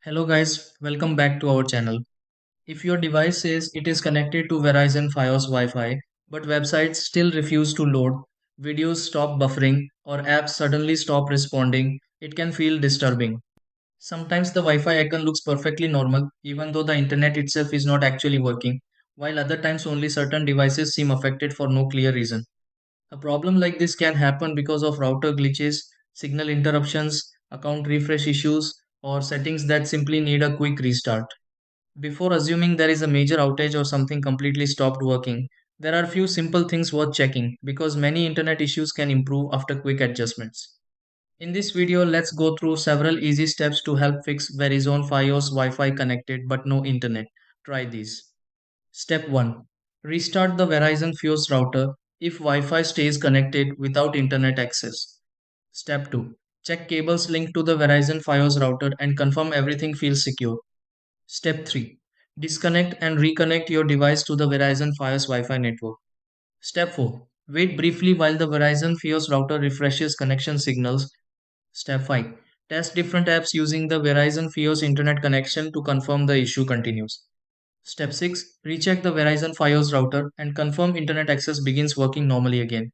Hello guys, welcome back to our channel. If your device says it is connected to Verizon Fios Wi-Fi, but websites still refuse to load, videos stop buffering, or apps suddenly stop responding, it can feel disturbing. Sometimes the Wi-Fi icon looks perfectly normal, even though the internet itself is not actually working, while other times only certain devices seem affected for no clear reason. A problem like this can happen because of router glitches, signal interruptions, account refresh issues, or settings that simply need a quick restart. Before assuming there is a major outage or something completely stopped working, there are few simple things worth checking because many internet issues can improve after quick adjustments. In this video, let's go through several easy steps to help fix Verizon Fios Wi-Fi connected but no internet. Try these. Step 1. Restart the Verizon Fios router if Wi-Fi stays connected without internet access. Step 2. Check cables linked to the Verizon Fios router and confirm everything feels secure. Step 3. Disconnect and reconnect your device to the Verizon Fios Wi-Fi network. Step 4. Wait briefly while the Verizon Fios router refreshes connection signals. Step 5. Test different apps using the Verizon Fios internet connection to confirm the issue continues. Step 6. Recheck the Verizon Fios router and confirm internet access begins working normally again.